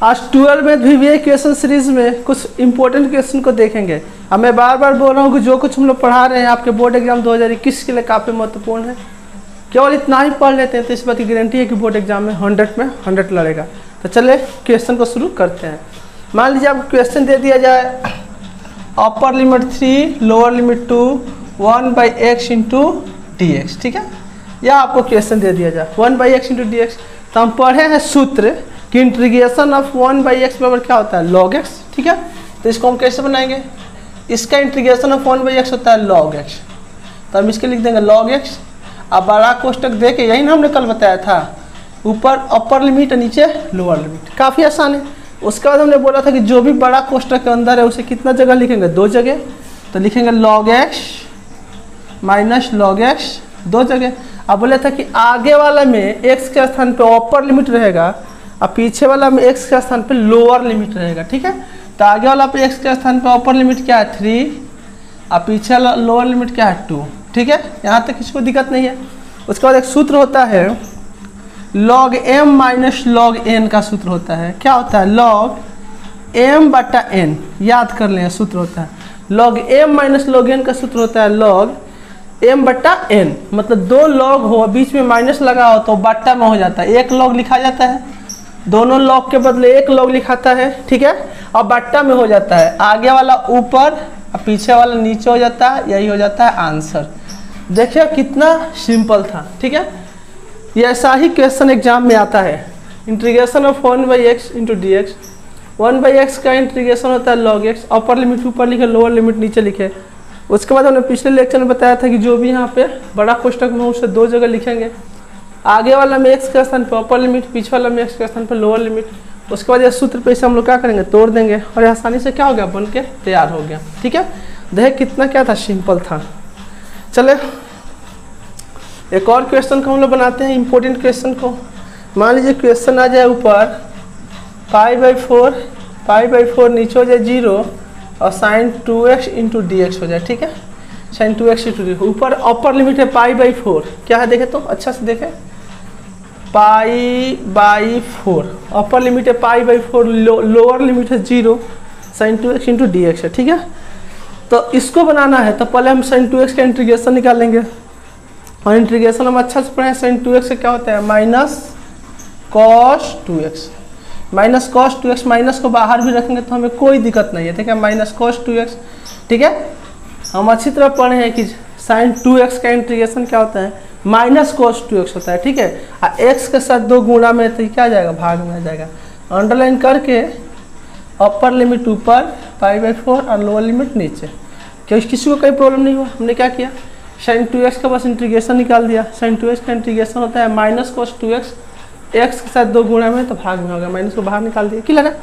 आज 12 में VBA question series में कुछ इंपॉर्टेंट क्वेश्चन को देखेंगे। अब मैं बार बार बोल रहा हूँ कि जो कुछ हम लोग पढ़ा रहे हैं आपके बोर्ड एग्जाम 2021 के लिए काफ़ी महत्वपूर्ण है। केवल इतना ही पढ़ लेते हैं तो इस बात की गारंटी है कि बोर्ड एग्जाम में 100 में 100 लड़ेगा। तो चलिए क्वेश्चन को शुरू करते हैं। मान लीजिए आपको क्वेश्चन दे दिया जाए upper limit 3 lower limit 2 1/x into dx, ठीक है। या आपको क्वेश्चन दे दिया जाए 1/x इंटू dx। तो हम पढ़े हैं सूत्र कि इंटीग्रेशन ऑफ 1/x बराबर क्या होता है log x, ठीक है। तो इसको हम कैसे बनाएंगे, इसका इंटीग्रेशन ऑफ 1/x होता है log x, तो हम इसके लिख देंगे log x। अब बड़ा कोष्टक दे के यही ना हमने कल बताया था, ऊपर अपर लिमिट और नीचे लोअर लिमिट, काफ़ी आसान है। उसके बाद हमने बोला था कि जो भी बड़ा कोष्टक के अंदर है उसे कितना जगह लिखेंगे, 2 जगह। तो लिखेंगे log x minus log x 2 जगह। अब बोला था कि आगे वाला में x के स्थान पे अपर लिमिट रहेगा और पीछे वाला में x के स्थान पे लोअर लिमिट रहेगा, ठीक है। तो आगे वाला पे x के स्थान पे अपर लिमिट क्या है 3 और पीछे वाला लोअर लिमिट क्या है 2, ठीक है। यहाँ तक किसी को दिक्कत नहीं है। उसके बाद एक सूत्र होता है log m minus log n का सूत्र होता है। क्या होता है log m बटा n, याद कर लें सूत्र होता है log m minus log n का सूत्र होता है log m बटा n। मतलब 2 log हो बीच में माइनस लगा हो तो बट्टा में हो जाता है, 1 log लिखा जाता है, दोनों log के बदले 1 log लिखाता है, ठीक है। और बट्टा में हो जाता है, आगे वाला ऊपर और पीछे वाला नीचे हो जाता है, यही हो जाता है आंसर। देखिए कितना सिंपल था, ठीक है। ये ऐसा ही क्वेश्चन एग्जाम में आता है। Integration of 1/x into dx, 1/x का इंटीग्रेशन होता है log x, अपर लिमिट ऊपर लिखे लोअर लिमिट नीचे लिखे। उसके बाद हमने पिछले लेक्चर में बताया था कि जो भी यहाँ पे बड़ा कोष्टक में उसे 2 जगह लिखेंगे, आगे वाला में x के स्थान पर अपर लिमिट, पीछे वाला में x के स्थान पर लोअर लिमिट। उसके बाद यह सूत्र पे से हम लोग क्या करेंगे, तोड़ देंगे और ये आसानी से क्या हो गया, बन के तैयार हो गया, ठीक है। देख कितना क्या था, सिंपल था। चले एक और क्वेश्चन को हम लोग बनाते हैं, इंपॉर्टेंट क्वेश्चन को। मान लीजिए क्वेश्चन आ जाए ऊपर पाई/4 नीचे हो जाए 0 और sin 2x इंटू dx हो जाए, ठीक है। sin 2x इंटू dx, ऊपर अपर लिमिट है पाई/4, क्या है देखे तो अच्छा से देखें, पाई/4 अपर लिमिट है पाई/4, लोअर लिमिट है 0, sin 2x इंटू dx है, ठीक है। तो इसको बनाना है तो पहले हम sin 2x का इंटीग्रेशन निकालेंगे और इंटीग्रेशन हम अच्छा से पढ़े, sin 2x से क्या होता है minus cos 2x, minus cos 2x, minus को बाहर भी रखेंगे तो हमें कोई दिक्कत नहीं है, ठीक है, माइनस cos 2x, ठीक है। हम अच्छी तरह पढ़े हैं कि sin 2x का इंटीग्रेशन क्या होता है, माइनस cos 2x होता है, ठीक है। और x के साथ 2 गुणा में तो क्या आ जाएगा, भाग में आ जाएगा। अंडरलाइन करके अपर लिमिट ऊपर पाई/4 और लोअर लिमिट नीचे, क्या किसी को कोई प्रॉब्लम नहीं हुआ। हमने क्या किया, sin 2x का बस इंटीग्रेशन निकाल दिया। sin 2x का इंटीग्रेशन होता है माइनस cos 2x, x के साथ 2 गुणा में तो भाग में होगा, माइनस को बाहर निकाल दिया, क्लियर है।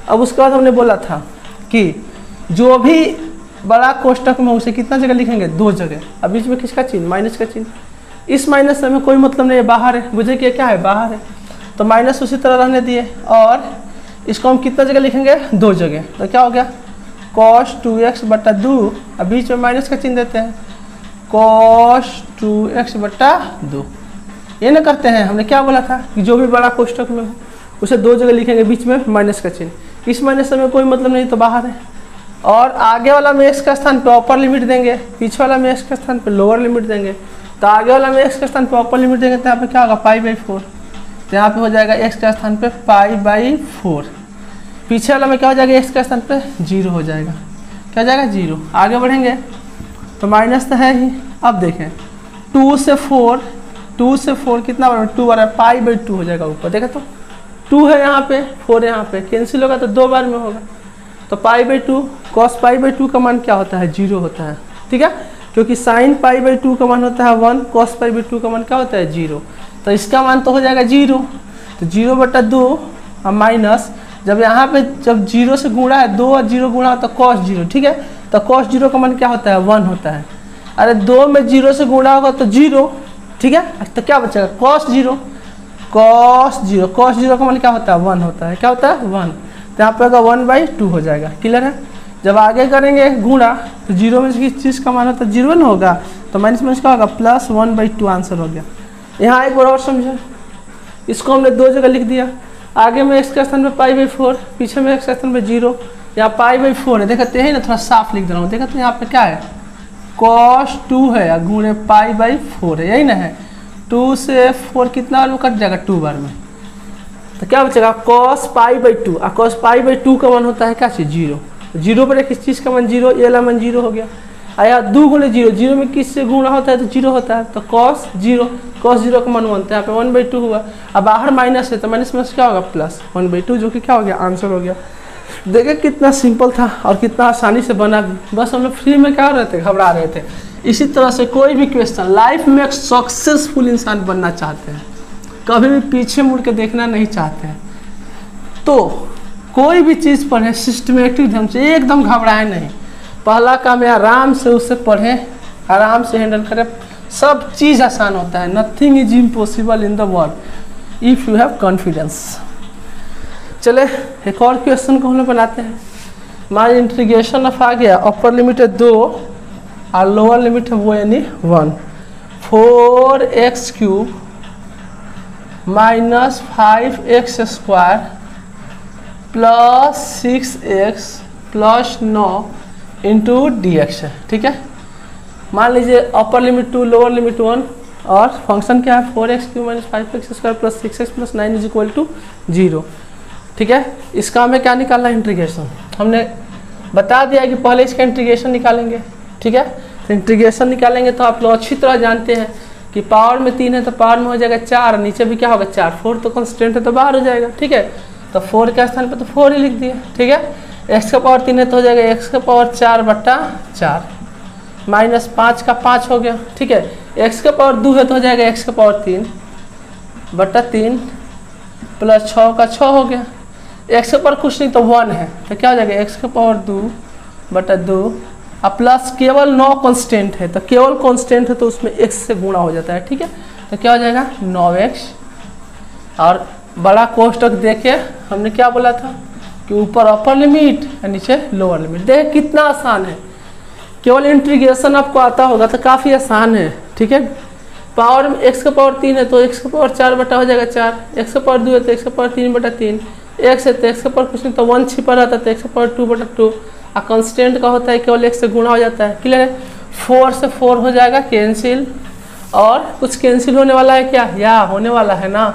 अब उसके बाद हमने बोला था कि जो भी बड़ा कोष्टक में उसे कितना जगह लिखेंगे, 2 जगह। अब बीच में किसका चिन्ह, माइनस का चिन्ह। इस माइनस से हमें कोई मतलब नहीं है, बाहर है, मुझे क्या है, बाहर है, तो माइनस उसी तरह रहने दिए। और इसको हम कितना जगह लिखेंगे, 2 जगह। तो क्या हो गया cos 2x बटा 2, अब बीच में माइनस का चिन्ह देते हैं, cos 2x बटा 2। ये ना करते हैं, हमने क्या बोला था कि जो भी बड़ा कोष्टक में हो उसे 2 जगह लिखेंगे, बीच में माइनस का चिन्ह। इस माइनस से हमें कोई मतलब नहीं तो बाहर है। और आगे वाला में x का स्थान पे अपर लिमिट देंगे, पीछे वाला में x के स्थान पे लोअर लिमिट देंगे। तो आगे वाला में x के स्थान पे अपर लिमिट देंगे तो यहाँ पे क्या होगा, पाई/4, तो यहाँ पे हो जाएगा x के स्थान पे पाई/4। पीछे वाला में क्या हो जाएगा, x के स्थान पे 0 हो जाएगा, क्या हो जाएगा 0। आगे बढ़ेंगे तो माइनस तो है ही। अब देखें 2 से 4 कितना बड़ा, 2 बार पाई/2 हो जाएगा ऊपर, देखें तो 2 है यहाँ पे, 4 यहाँ पे, कैंसिल होगा तो 2 बार में होगा। तो पाई/2 cos पाई/2 का मान क्या होता है, 0 होता है, ठीक है। क्योंकि sin पाई/2 का मान होता है 1, cos पाई/2 का मान क्या होता है 0, तो इसका मान तो हो जाएगा 0। तो 0 बटा 2 और माइनस, जब यहाँ पे जब 0 से गुणा है, 2 और 0 गुणा तो cos 0, ठीक है। तो cos 0 का मान क्या होता है, 1 होता है। अरे 2 में 0 से गुणा होगा तो 0, ठीक है। तो क्या बचेगा, cos 0 का मान क्या होता है, 1 होता है, क्या होता है 1। तो यहाँ पे होगा 1/2 हो जाएगा, क्लियर है। जब आगे करेंगे गुणा तो 0 में किस चीज़ का मान होता है, 0 ना होगा, तो माइनस का होगा प्लस 1/2 आंसर हो गया। यहाँ एक बार और समझो, इसको हमने 2 जगह लिख दिया, आगे में x के स्थान पे π/4, पीछे में x के स्थान पे 0, यहाँ π/4 है। देखते हैं ना, थोड़ा साफ लिख दे रहा हूँ। देखते हैं यहाँ पे क्या है, cos 2 है या गुणे π/4 है, यही ना है। 2 से 4 कितना बार में कट जाएगा, 2 बार में। तो क्या बचेगा, cos π/2। और cos π/2 का मान होता है क्या चीज़, 0। 0 पर एक चीज़ का मान 0, ये वाला मान 0 हो गया। आया 2 गुणे 0, 0 में किससे गुणा होता है तो 0 होता है। तो cos 0 का मान 1 था, यहाँ पे 1/2 हुआ। अब बाहर माइनस है तो माइनस में क्या होगा, प्लस 1/2, जो कि क्या हो गया, आंसर हो गया। देखिए कितना सिंपल था और कितना आसानी से बना भी। बस हम लोग फ्री में क्या हो रहे थे, घबरा रहे थे। इसी तरह से कोई भी क्वेश्चन लाइफ में एक सक्सेसफुल इंसान बनना चाहते हैं, कभी भी पीछे मुड़ के देखना नहीं चाहते हैं, तो कोई भी चीज़ पढ़े सिस्टमेटिक ढंग से, एकदम घबराए नहीं। पहला काम है आराम से उसे पढ़ें, आराम से हैंडल करें। सब चीज़ आसान होता है। Nothing is impossible in the world if you have confidence. चले एक और क्वेश्चन को हम लोग बनाते हैं। हमारी इंटीग्रेशन ऑफ आ गया, अपर लिमिट है 2 और लोअर लिमिट है वो यानी 1। 4x³ minus 5x² plus 6x plus 9 into dx है, ठीक है। मान लीजिए अपर लिमिट 2 लोअर लिमिट 1 और फंक्शन क्या है, 4x³ minus 5x² plus 6x plus 9 is equal to 0, ठीक है। इसका हमें क्या निकालना है, इंटीग्रेशन। हमने बता दिया कि पहले इसका इंटीग्रेशन निकालेंगे, ठीक है। तो इंटीग्रेशन निकालेंगे तो आप लोग अच्छी तरह जानते हैं कि पावर में 3 है तो पावर में हो जाएगा 4, नीचे भी क्या होगा 4। 4 तो कांस्टेंट है तो बाहर हो जाएगा, ठीक है। तो 4 के स्थान पे तो 4 ही लिख दिए, ठीक है। x का पावर 3 है तो हो जाएगा x का पावर 4/4 माइनस 5 का 5 हो गया, ठीक है। x का पावर 2 है तो हो जाएगा x का पावर 3/3 प्लस 6 का 6 हो गया। x का पावर कुछ नहीं तो 1 है तो क्या हो जाएगा x का पावर 2/2 और प्लस केवल 9 कांस्टेंट है, तो केवल कांस्टेंट है तो उसमें x से गुणा हो जाता है, ठीक है। तो क्या हो जाएगा 9x। और बड़ा कोष्टक देखे हमने क्या बोला था कि ऊपर अपर लिमिट और नीचे लोअर लिमिट। देख कितना आसान है, केवल इंटीग्रेशन आपको आता होगा तो काफ़ी आसान है, ठीक है। पावर में x का पावर 3 है तो x का पावर 4 हो जाएगा 4, x का पावर 2 है तो x का पावर 3/3, x है तो x का पावर कुछ नहीं तो 1 छिपा रहता है तो x का पावर 2/2 और कांस्टेंट का होता है केवल x से गुणा हो जाता है, क्लियर है। 4 से 4 हो जाएगा कैंसिल, और कुछ कैंसिल होने वाला है क्या, या होने वाला है ना,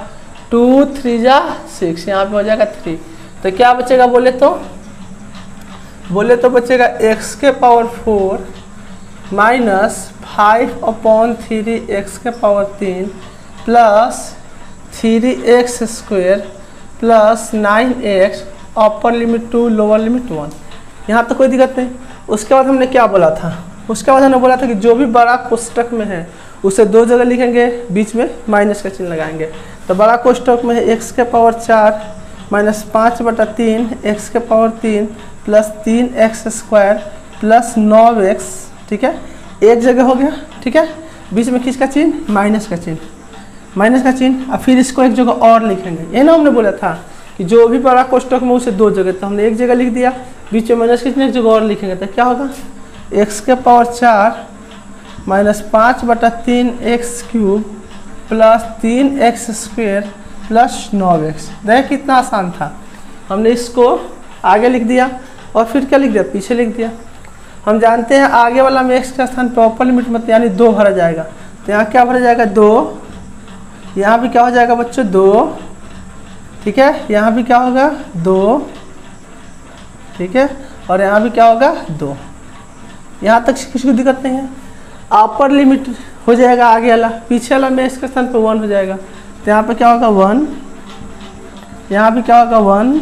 2 3 जा 6, यहाँ पे हो जाएगा 3। तो क्या बचेगा बोले तो बचेगा x के पावर 4 माइनस 5/3 x के power 3 plus 3x² plus 9x upper limit 2 lower limit 1। यहाँ तो कोई दिक्कत नहीं। उसके बाद हमने क्या बोला था, उसके बाद हमने बोला था कि जो भी बड़ा कोष्टक में है उसे 2 जगह लिखेंगे, बीच में माइनस का चिन्ह लगाएंगे। तो बड़ा कोष्टक में है x के पावर 4 माइनस 5/3 x के power 3 plus 3x² plus 9x, ठीक है। एक जगह हो गया, ठीक है। बीच में किसका चिन्ह, माइनस का चिन्ह, और फिर इसको एक जगह और लिखेंगे। ये ना हमने बोला था कि जो भी बड़ा कोष्टक में उसे 2 जगह, तो हमने एक जगह लिख दिया, बीच में माइनस का चिन्ह एक जगह और लिखेंगे। तो क्या होगा x के power 4 minus 5/3 x³ plus 3x² plus 9x। देख कितना आसान था। हमने इसको आगे लिख दिया और फिर क्या लिख दिया, पीछे लिख दिया। हम जानते हैं आगे वाला में x का स्थान पर अपर लिमिट मत यानी 2 भरा जाएगा, तो यहाँ क्या भरा जाएगा 2, यहाँ भी क्या हो जाएगा बच्चों 2, ठीक है। यहाँ भी क्या होगा 2, ठीक है। और यहाँ भी क्या होगा 2। यहाँ तक किसी को दिक्कत नहीं है। अपर लिमिट हो जाएगा आगे वाला, पीछे वाला में x के स्थान पर 1 हो जाएगा, तो यहाँ पे क्या होगा 1, यहाँ भी क्या होगा 1,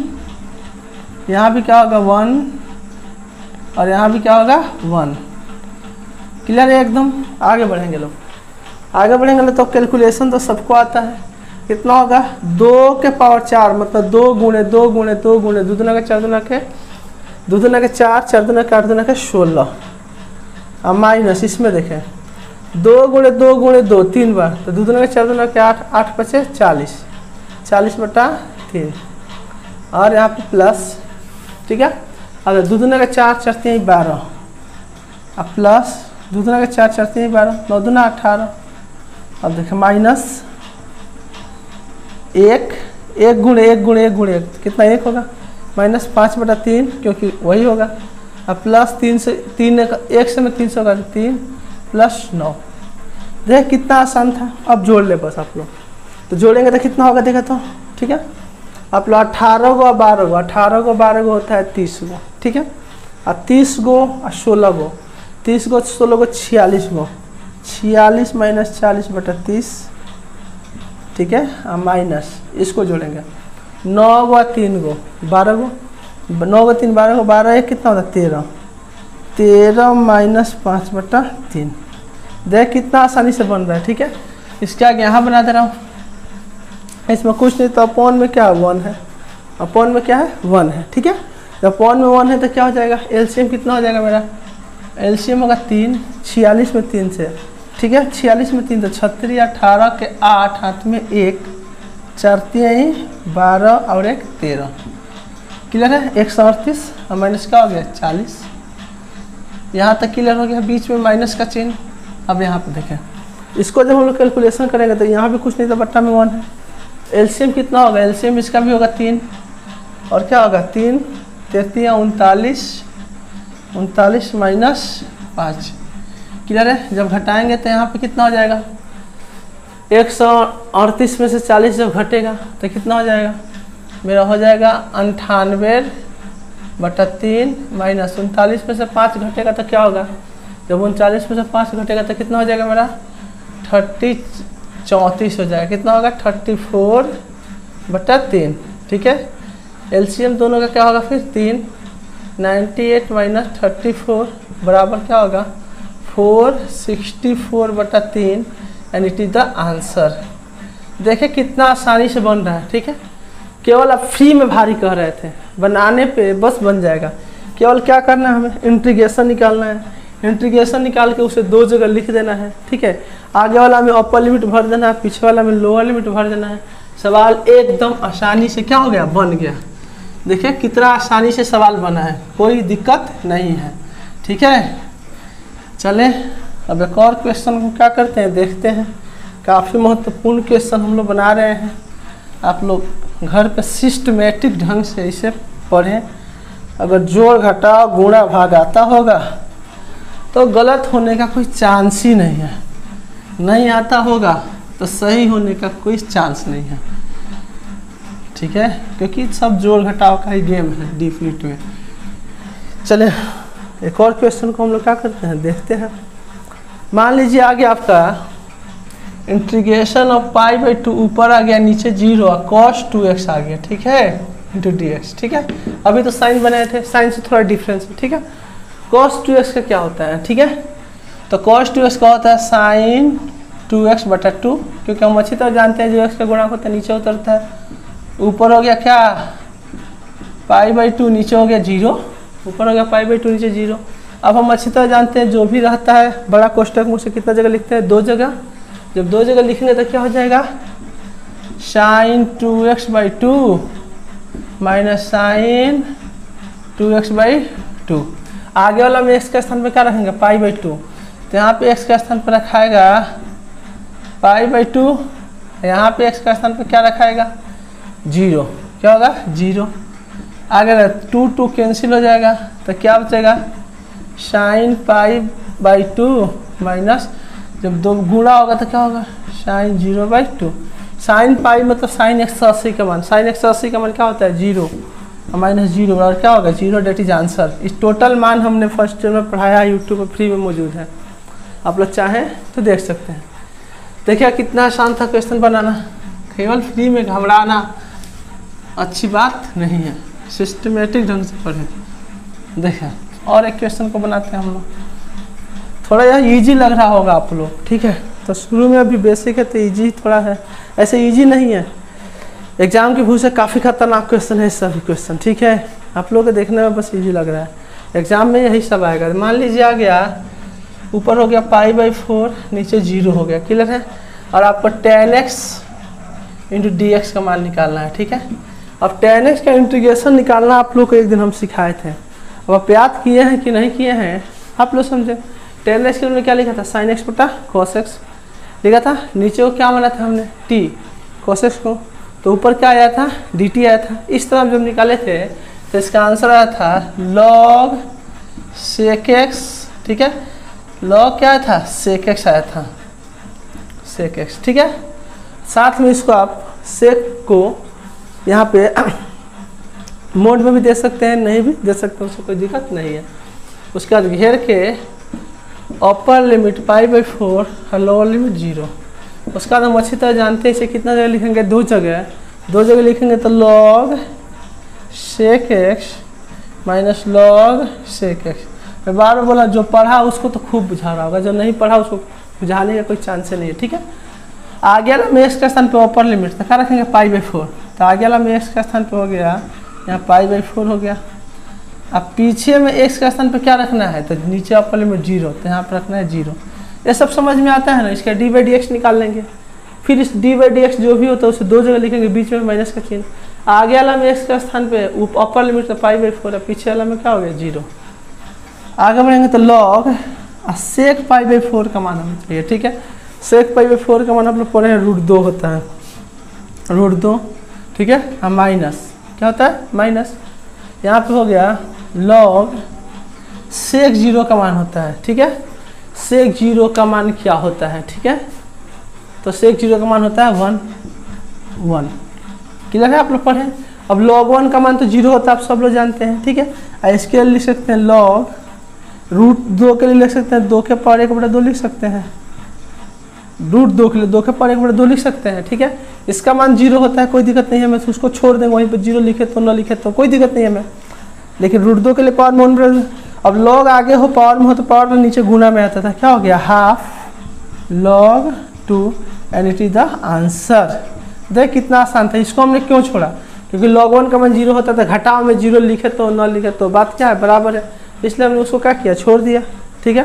यहाँ भी क्या होगा 1 और यहाँ भी क्या होगा 1। क्लियर है एकदम। आगे बढ़ेंगे लोग, आगे बढ़ेंगे तो कैलकुलेशन तो सबको आता है। कितना होगा 2 के पावर 4 मतलब 2 गुणे 2 गुणे 2 गुणे 2 दूना के 4 दूना के 2 दूना के 4 4 दूना के 8 दूना के 16। अब माइनस इसमें देखें 2 गुणे 2 गुणे 2 3 बार, तो 2 दूना के 4 दूना के 8 8 बचे 40 40/3 और यहाँ पे प्लस, ठीक है। अगर 2 दूना के 4 4 3 12 अब प्लस 2 दूना के 4 4 3 12 9 दूना 18। अब देखें माइनस 1 1 गुणे 1 गुणे 1 गुणे 1 कितना 1 होगा, -5/3 क्योंकि वही होगा। अब प्लस 3 से 3 1 से में 3 से होगा 3 + 9। देख कितना आसान था। अब जोड़ ले बस आप लोग, तो जोड़ेंगे तो कितना होगा देखा तो, ठीक है। आप लोग 18 गो और 12 गो, 18 गो 12 गो होता है 30 गो, ठीक है। और 30 गो और 16 गो, 30 गो 16 गो 46 गो, 46 - 40/30, ठीक है। माइनस इसको जोड़ेंगे 9 गो 3 गो 12 गो, 9 गो 3 12 गो, 12 1 कितना होता है 13, 13 - 5/3। देख कितना आसानी से बन रहा है, ठीक है। इसके आगे यहाँ बना दे रहा हूँ, इसमें कुछ नहीं, तो अपॉन में क्या 1 है, अपॉन में क्या है 1 है, ठीक है। जब अपॉन में 1 है तो क्या हो जाएगा, एलसीएम कितना हो जाएगा मेरा, एलसीएम होगा 3, 46 में 3 से, ठीक है। 46 में 3 तो 36, 18 के 8, हाथ में 1, 4 3 12 और 1 13, क्लियर है। 138 और माइनस का हो गया 40, यहाँ तक क्लियर हो गया। बीच में माइनस का चिन्ह। अब यहाँ पे देखें, इसको जब हम लोग कैलकुलेशन करेंगे तो यहाँ भी कुछ नहीं, तो बट्टा में 1 है। एलसीएम कितना होगा, एलसीएम इसका भी होगा 3 और क्या होगा 3 33 39, 39 - 5, क्लियर है। जब घटाएंगे तो यहाँ पे कितना हो जाएगा, 138 में से 40 जब घटेगा तो कितना हो जाएगा मेरा, हो जाएगा 98/3 माइनस 39 में से 5 घटेगा तो क्या होगा, जब 39 में से 5 घटेगा तो कितना हो जाएगा मेरा 34 हो जाएगा। कितना होगा 34/3, ठीक है। एलसीएम दोनों का क्या होगा फिर 3, 98 - 34 बराबर क्या होगा 464/3 and it is the answer. देखिए कितना आसानी से बन रहा है, ठीक है। केवल आप फ्री में भारी कह रहे थे, बनाने पे बस बन जाएगा। केवल क्या करना है, हमें इंटीग्रेशन निकालना है, इंटीग्रेशन निकाल के उसे 2 जगह लिख देना है, ठीक है। आगे वाला में अपर लिमिट भर देना है, पीछे वाला में लोअर लिमिट भर देना है। सवाल एकदम आसानी से क्या हो गया, बन गया। देखिए कितना आसानी से सवाल बना है, कोई दिक्कत नहीं है, ठीक है। चले अब एक और क्वेश्चन को क्या करते हैं, देखते हैं। काफ़ी महत्वपूर्ण क्वेश्चन हम लोग बना रहे हैं, आप लोग घर पे सिस्टमेटिक ढंग से इसे पढ़ें। अगर जोड़ घटाव गुणा भाग आता होगा तो गलत होने का कोई चांस ही नहीं है, नहीं आता होगा तो सही होने का कोई चांस नहीं है, ठीक है। क्योंकि सब जोड़ घटाव का ही गेम है डीफिनिट में। चले एक और क्वेश्चन को हम लोग क्या करते हैं, देखते हैं। मान लीजिए आ गया आपका इंटीग्रेशन ऑफ π/2 ऊपर आ गया, नीचे 0 और cos 2x आ गया, ठीक है, इंटू dx, ठीक है। अभी तो साइन बनाए थे, साइन से थोड़ा डिफरेंस है, ठीक है। cos 2x का क्या होता है, ठीक है। तो cos 2x का होता है sin 2x/2, क्योंकि हम अच्छी तरह जानते हैं जो x का गुणक होता है नीचे उतरता है। ऊपर हो गया क्या π/2, नीचे हो गया 0, ऊपर हो गया π/2 नीचे 0। अब हम अच्छी तरह जानते हैं जो भी रहता है बड़ा कोष्टक में उसे कितना जगह लिखते हैं, 2 जगह। जब 2 जगह लिखेंगे तो क्या हो जाएगा sin 2x/2 minus sin 2x/2। आगे वाला में x के स्थान पर क्या रखेंगे π/2, तो यहाँ पे x के स्थान पर रखाएगा π/2, यहाँ पे x के स्थान पर क्या रखाएगा 0, क्या होगा 0। आगे 2 कैंसिल हो जाएगा तो क्या बचेगा sin π/2 माइनस, जब 2 गुणा होगा तो क्या होगा sin 0/2। sin पाई मतलब sin 180 का मान, sin 180 का मान क्या होता है 0 और माइनस 0 और क्या होगा 0, डेट इज आंसर। इस टोटल मान हमने फर्स्ट ईयर में पढ़ाया, यूट्यूब पर फ्री में मौजूद है, आप लोग चाहें तो देख सकते हैं। देखिए कितना आसान था क्वेश्चन बनाना, केवल फ्री में घबराना अच्छी बात नहीं है, सिस्टमेटिक ढंग से पढ़ें। देखिए और एक क्वेश्चन को बनाते हैं हम लोग, थोड़ा यह इजी लग रहा होगा आप लोग, ठीक है। तो शुरू में अभी बेसिक है तो इजी थोड़ा है, ऐसे इजी नहीं है। एग्जाम की भूल से काफ़ी खतरनाक क्वेश्चन है सभी क्वेश्चन, ठीक है। आप लोग को देखने में बस इजी लग रहा है, एग्जाम में यही सब आएगा। मान लीजिए आ गया ऊपर हो गया π/4, नीचे 0 हो गया, क्लियर है। और आपको tan x इंटू dx का मान निकालना है, ठीक है। अब tan x का इंटीग्रेशन निकालना आप लोग को एक दिन हम सिखाए थे, अब आप याद किए हैं कि नहीं किए हैं आप लोग समझे। tan x के हमने क्या लिखा था sin x/cos x लिखा था, नीचे को क्या माना था हमने t, cos x को तो ऊपर क्या आया था, dt आया था। इस तरह हम जब निकाले थे तो इसका आंसर आया था log sec x, ठीक है, log क्या आया था, sec x आया था, sec x, ठीक है। साथ में इसको आप sec को यहाँ पे मोड में भी दे सकते हैं, नहीं भी दे सकते हैं, उसको कोई दिक्कत नहीं है। उसके बाद घेर के अपर लिमिट π/4 और लोअर लिमिट 0। उसके बाद हम अच्छी तरह जानते हैं इसे कितना जगह लिखेंगे, दो जगह लिखेंगे तो log sec x minus log sec x। मैं बार बार बोला, जो पढ़ा उसको तो खूब बुझा रहा होगा, जो नहीं पढ़ा उसको बुझाने का कोई चांस नहीं है, ठीक है। आगे वाला में x के स्थान पे अपर लिमिट तो क्या रखेंगे π/4, तो आगे वाला में x के स्थान पे हो गया यहाँ π/4 हो गया। अब पीछे में x के स्थान पे क्या रखना है, तो नीचे अपर लिमिट 0, तो यहाँ पर रखना है 0। ये सब समझ में आता है ना। इसका d/dx निकाल लेंगे, फिर इस d/dx जो भी होता है उसे दो जगह लिखेंगे, बीच में माइनस का चिन्ह। आगे वाला में x के स्थान पे अपर लिमिट तो π/4 है, पीछे वाला में क्या हो गया 0। आगे बढ़ेंगे तो log sec π/4 का मान हमें चाहिए, ठीक है। sec π/4 का मान आप लोग पढ़े हैं √2 होता है, √2, ठीक है। और माइनस क्या होता है, माइनस। यहाँ पे हो गया log sec 0 का मान होता है, ठीक है। sec 0 का मान क्या होता है, ठीक है, तो sec 0 का मान होता है 1। क्लियर है, आप लोग पढ़े। अब log 1 का मान तो 0 होता है, आप सब लोग जानते हैं, ठीक है। और इसके लिए लिख सकते हैं log √2 के लिए लिख सकते हैं 2 के पावर 1/2 लिख सकते हैं, √2 के लिए 2 के पावर 1/2 लिख सकते हैं, ठीक है। इसका मान 0 होता है, कोई दिक्कत नहीं है, मैं उसको छोड़ देंगे, वहीं पर 0 लिखे तो न लिखे तो कोई दिक्कत नहीं है मैं, लेकिन √2 के लिए पावर में 1/2। अब log आगे हो पावर में हो तो पावर में नीचे गुना में आता था, क्या हो गया half log 2 and it is the answer. देख कितना आसान था, इसको हमने क्यों छोड़ा, क्योंकि log 1 का मान 0 होता था, घटाव में 0 लिखे तो न लिखे तो बात क्या है, बराबर है, इसलिए हमने उसको क्या किया, छोड़ दिया, ठीक है।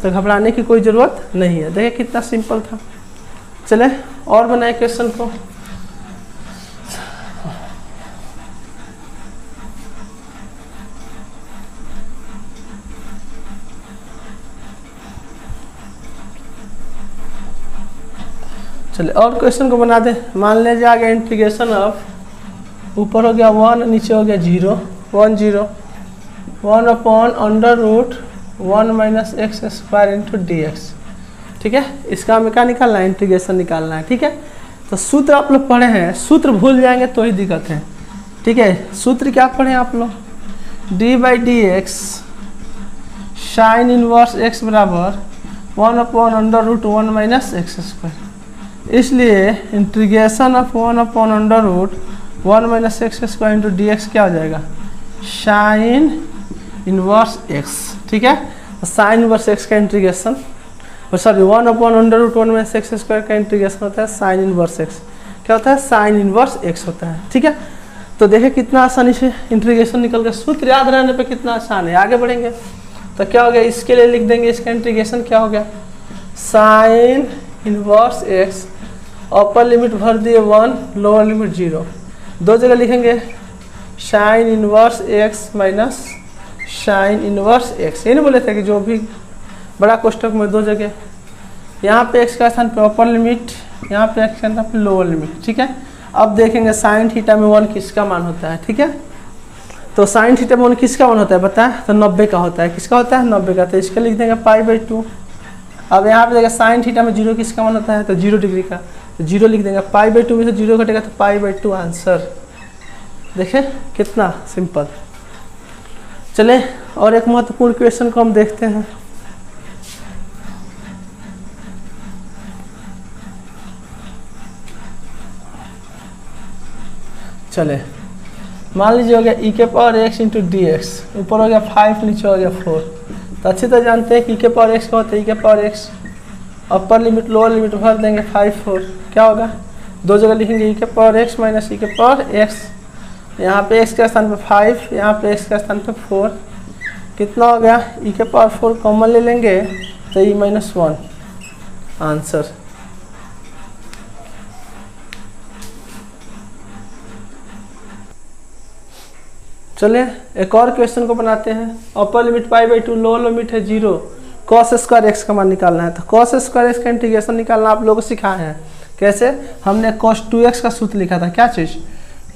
तो घबराने की कोई ज़रूरत नहीं है। देखिए कितना सिंपल था। चले और बनाए क्वेश्चन को। चले और क्वेश्चन को बना दे। मान ले जाएगा इंटीग्रेशन ऑफ, ऊपर हो गया 1, नीचे हो गया 0, 1 0, 1/√1 - x² इंटू dx, ठीक है। इसका हमें क्या निकालना है, इंटीग्रेशन निकालना है, ठीक है। तो सूत्र आप लोग पढ़े हैं, सूत्र भूल जाएंगे तो ही दिक्कत है, ठीक है। सूत्र क्या पढ़े आप लोग, d/dx sin इनवर्स x बराबर 1/√1 - x²। इसलिए integration of 1/√1 - x² into dx क्या हो जाएगा, sin इनवर्स x, ठीक है। साइन इनवर्स x का इंटीग्रेशन, सॉरी 1/√1 - x² का इंटीग्रेशन होता है साइन इनवर्स x। क्या होता है, साइन इनवर्स x होता है, ठीक है। तो देखिए कितना आसानी से इंटीग्रेशन निकल गया, सूत्र याद रहने पे कितना आसान है। आगे बढ़ेंगे तो क्या हो गया, इसके लिए लिख देंगे, इसका इंटीग्रेशन क्या हो गया, sine inverse x, upper limit भर दिए 1, लोअर लिमिट 0, दो जगह लिखेंगे sine inverse x minus sine inverse x। ये नहीं बोले थे कि जो भी बड़ा कोष्टक में दो जगह, यहाँ पे x का स्थान पे अपर लिमिट, यहाँ पे x का स्थान पे लोअर लिमिट, ठीक है। अब देखेंगे साइन थीटा में 1 किसका मान होता है, ठीक है। तो साइन थीटा में 1 किसका मान होता है बताए, तो 90 का होता है। किसका होता है, 90 का। तो इसका लिख देंगे π/2। अब यहाँ पे देखिए साइन थीटा में 0 किसका मान होता है, तो 0 डिग्री का, तो 0 लिख देंगे। π/2 में से 0 घटेगा तो π/2 आंसर। देखिए कितना सिंपल। चले और एक महत्वपूर्ण क्वेश्चन को हम देखते हैं। चले मान लीजिए हो गया e⁴x इंटू dx, ऊपर हो गया 5, नीचे हो गया 4। तो अच्छी तरह जानते हैं कि e⁴x का होता है e⁴x, upper limit lower limit भर देंगे 5 4, क्या होगा, दो जगह लिखेंगे e⁴x माइनस e⁴x। यहाँ पे x के स्थान पे 5, यहाँ पे x के स्थान पे 4, कितना हो गया, e⁴ कॉमन ले लेंगे तो e-1 आंसर। चलिए एक और क्वेश्चन को बनाते हैं। अपर लिमिट π/2, लोअर लिमिट है 0, cos² x का मान निकालना है। तो cos² x का इंटीग्रेशन निकालना आप लोगों को सिखाए हैं, कैसे? हमने cos 2x का सूत्र लिखा था, क्या चीज़?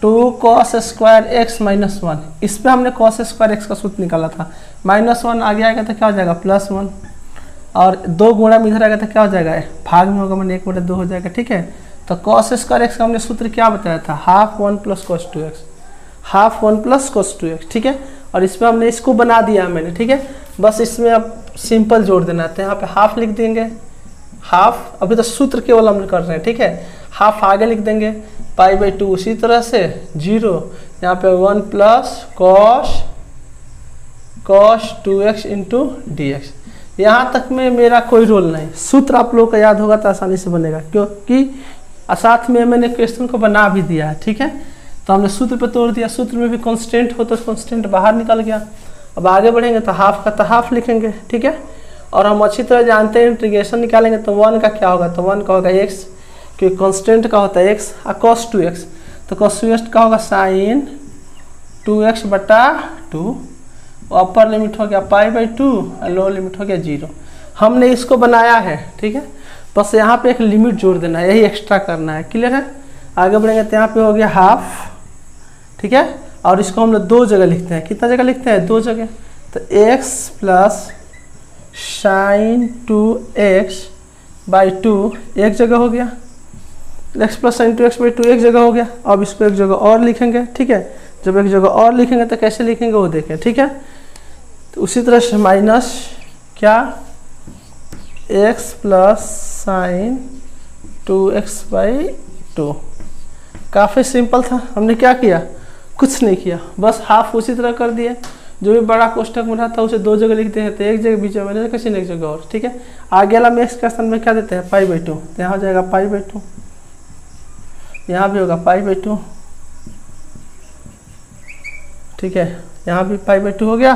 2 cos स्क्वायर x माइनस 1। इस पर हमने cos स्क्वायर x का सूत्र निकाला था। -1 आगे आएगा तो क्या हो जाएगा? +1। और 2 गुणा में इधर आएगा तो क्या हो जाएगा? भाग में होगा, मैंने 1/2 हो जाएगा। ठीक है, तो cos स्क्वायर x का हमने सूत्र क्या बताया था? Half 1 + cos 2x, half 1 + cos 2x। ठीक है, और इसमें हमने इसको बना दिया मैंने। ठीक है, बस इसमें अब सिंपल जोड़ देना है, तो यहाँ पे हाफ लिख देंगे। हाफ, अभी तो सूत्र केवल हम कर रहे हैं। ठीक है, हाफ आगे लिख देंगे, π/2 उसी तरह से 0, यहाँ पे 1 + cos 2x × dx। यहाँ तक में मेरा कोई रोल नहीं, सूत्र आप लोगों को याद होगा तो आसानी से बनेगा, क्योंकि साथ में मैंने क्वेश्चन को बना भी दिया है। ठीक है, तो हमने सूत्र पे तोड़ दिया, सूत्र में भी कांस्टेंट हो तो कांस्टेंट बाहर निकल गया। अब आगे बढ़ेंगे तो हाफ का तो हाफ लिखेंगे। ठीक है, और हम अच्छी तरह जानते हैं इंटीग्रेशन निकालेंगे तो 1 का क्या होगा? तो 1 का होगा x, क्योंकि कांस्टेंट का होता है x। और cos 2x, तो cos 2x का होगा sin 2x/2। अपर लिमिट हो गया π/2 और लोअर लिमिट हो गया 0। हमने इसको बनाया है। ठीक है, बस यहाँ पे एक लिमिट जोड़ देना है, यही एक्स्ट्रा करना है। क्लियर है? आगे बढ़ेंगे तो यहाँ पे हो गया हाफ। ठीक है, और इसको हम लोग 2 जगह लिखते हैं। कितना जगह लिखते हैं? 2 जगह। तो x + sin 2x/2 एक जगह हो गया, x + sin 2x/2 एक जगह हो गया। अब इसको एक जगह और लिखेंगे। ठीक है, जब एक जगह और लिखेंगे तो कैसे लिखेंगे वो देखें। ठीक है, तो उसी तरह से माइनस क्या, x + sin 2x/2। काफ़ी सिंपल था। हमने क्या किया? कुछ नहीं किया, बस हाफ उसी तरह कर दिए। जो भी बड़ा कोष्ठक में रहता है उसे 2 जगह लिखते हैं, तो एक जगह बीच में किसी ने एक जगह और। ठीक है, आगे वाला में x का स्थान में क्या देते हैं? π/2, तो यहाँ हो जाएगा π/2, यहाँ भी होगा π/2। ठीक है, यहाँ भी π/2 हो गया,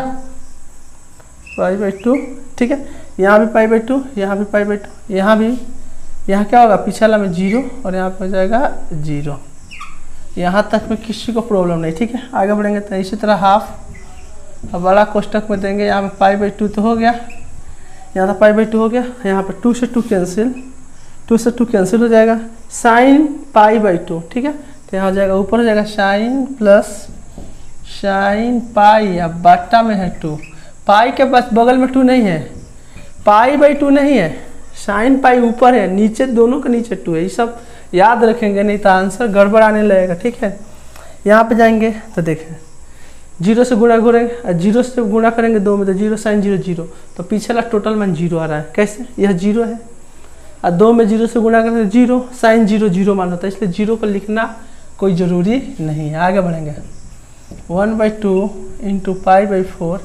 π/2। ठीक है, यहाँ भी π/2, यहाँ भी π/2, यहाँ भी, यहाँ क्या होगा? पीछे वाला में 0 और यहाँ पे हो जाएगा 0। यहाँ तक में किसी को प्रॉब्लम नहीं। ठीक है, आगे बढ़ेंगे तो इसी तरह हाफ, अब बड़ा कोष्ठक में देंगे। यहाँ पे π/2 तो हो गया, यहाँ तो π/2 हो गया, यहाँ पे 2 से 2 कैंसिल, 2 से 2 कैंसिल हो जाएगा, sin π/2। ठीक है, तो यहाँ हो जाएगा, ऊपर हो जाएगा sin + sin π, अब बट्टा में है 2, पाई के पास बगल में 2 नहीं है, π/2 नहीं है, sin π ऊपर है, नीचे दोनों के नीचे 2 है। ये सब याद रखेंगे, नहीं तो आंसर गड़बड़ आने लगेगा। ठीक है, यहाँ पे जाएंगे तो देखें 0 से गुणा करेंगे, 0 से गुणा करेंगे 2 में तो 0 sin 0 0, तो पीछे वाला टोटल मान 0 आ रहा है। कैसे? यह 0 है और 2 में 0 से गुणा करेंगे 0 sin 0 0 मान होता है, इसलिए 0 को लिखना कोई ज़रूरी नहीं है। आगे बढ़ेंगे 1/2 × π/4,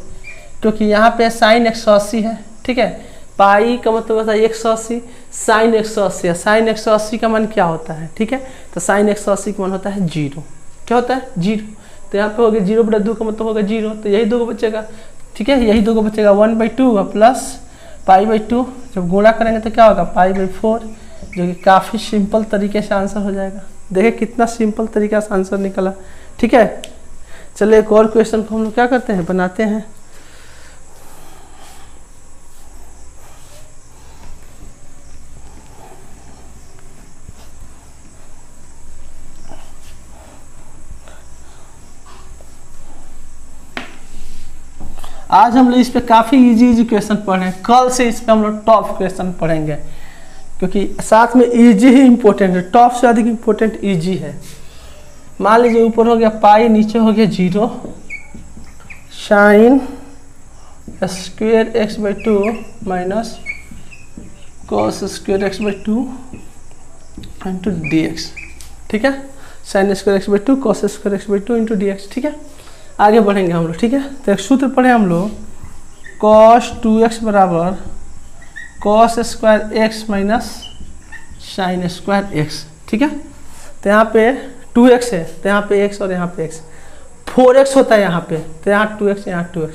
क्योंकि यहाँ पे sin 180 है। ठीक है, पाई का मतलब होता है 180, sin 180 है, sin 180 का मान क्या होता है? ठीक है, तो sin 180 का मान होता है 0। क्या होता है? 0। तो यहाँ पे हो गया 0/2 का मतलब होगा 0, तो यही 2 बचेगा। ठीक है, यही 2 बचेगा, 1/2 प्लस π/2, जब गुणा करेंगे तो क्या होगा? π/4, जो कि काफ़ी सिंपल तरीके से आंसर हो जाएगा। देखिए कितना सिंपल तरीका से आंसर निकला। ठीक है, चलिए एक और क्वेश्चन को हम लोग क्या करते हैं? बनाते हैं। आज हम लोग इस पे काफ़ी इजी क्वेश्चन पढ़े हैं, कल से इस पे हम लोग टॉप क्वेश्चन पढ़ेंगे, क्योंकि साथ में इजी ही इम्पोर्टेंट है, टॉप से अधिक इम्पोर्टेंट इजी है। मान लीजिए ऊपर हो गया पाई, नीचे हो गया 0, sin square x/2 minus cos square x/2 into dx। ठीक है, sin square x/2 cos square x/2 into dx। ठीक है, आगे बढ़ेंगे हम लोग। ठीक है, तो एक सूत्र पढ़े हम लोग, cos 2x बराबर cos square x minus sin square x। ठीक है, तो यहाँ पे 2x है, तो यहाँ पे x और यहाँ पे x, 4x होता है यहाँ पे, तो यहाँ 2x, यहाँ 2x,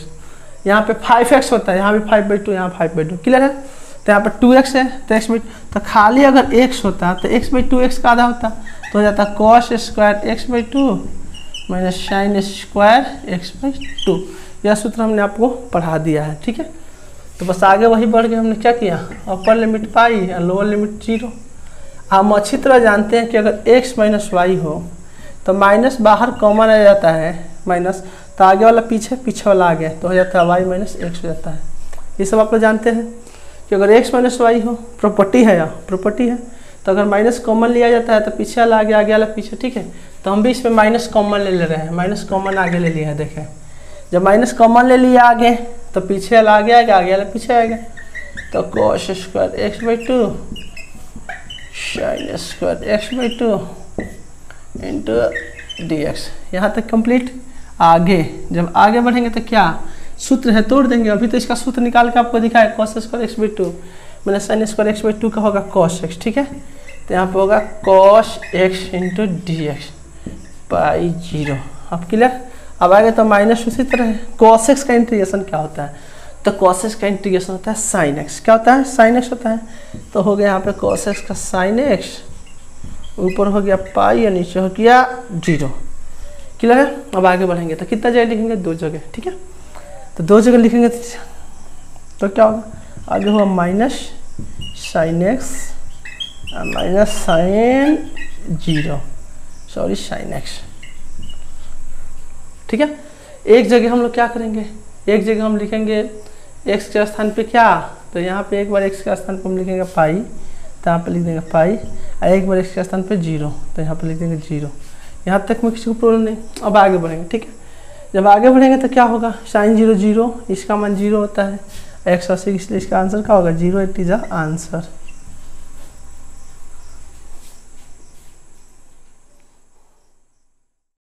यहाँ पे 5x होता है, यहाँ भी 5/2, यहाँ 5/2। क्लियर है? तो यहाँ पे 2x है, तो x, तो खाली अगर x होता तो x/2x का आधा होता, तो हो जाता cos square x/2 minus sin square x/2। यह सूत्र हमने आपको पढ़ा दिया है। ठीक है, तो बस आगे वही बढ़ के हमने क्या किया, अपर लिमिट पाई और लोअर लिमिट 0। हम अच्छी तरह जानते हैं कि अगर x माइनस वाई हो तो माइनस बाहर कॉमन आ जाता है माइनस, तो आगे वाला पीछे, पीछे वाला आगे, तो हो जाता है y माइनस एक्स हो जाता है। ये सब आप लोग जानते हैं कि अगर x माइनस वाई हो, प्रॉपर्टी है या प्रॉपर्टी है, तो अगर माइनस कॉमन लिया जाता है तो पीछे वाला आगे, आगे वाला पीछे, ठीक है। तो हम भी इसमें माइनस कॉमन ले रहे हैं, माइनस कॉमन आगे ले लिया है। देखें जब माइनस कॉमन ले लिया आगे तो पीछे वाला आगे आएगा, आगे वाला पीछे आएगा, तो cos square x by to sign square x by two into D x. यहाँ तक कंप्लीट। आगे जब आगे बढ़ेंगे तो क्या सूत्र है, तोड़ देंगे। अभी तो इसका सूत्र निकाल के आपको दिखाया, cos square x by two मैंने sine square x by two का होगा cos एक्स, ठीक है। तो यहाँ पे होगा cos x into D x by zero. अब क्लियर। अब आगे तो माइनस उसी तरह है। cos एक्स का इंटीग्रेशन क्या होता है, तो cos एक्स का इंटीग्रेशन होता है साइन एक्स। क्या होता है, साइन एक्स होता है। तो हो गया यहाँ पे cos एक्स का साइन एक्स, ऊपर हो गया पाई और नीचे हो गया जीरो। क्लियर है। अब आगे बढ़ेंगे तो कितना जगह लिखेंगे, 2 जगह, ठीक है। तो 2 जगह लिखेंगे तो क्या होगा, आगे हुआ minus sine x minus sine zero, sorry sine x, ठीक है। एक जगह हम लोग क्या करेंगे, एक जगह हम लिखेंगे x के स्थान पे क्या, तो यहाँ पे एक बार x के स्थान पे हम लिखेंगे पाई, तो यहाँ पे लिख देंगे पाई, और एक बार x के स्थान पे जीरो, तो यहाँ पे लिख देंगे जीरो। यहाँ तक में किसी को प्रॉब्लम नहीं। अब आगे बढ़ेंगे, ठीक है। जब आगे बढ़ेंगे तो क्या होगा, साइन जीरो जीरो, इसका मान जीरो होता है, x और 6, इसलिए इसका आंसर क्या होगा, zero. It is a answer.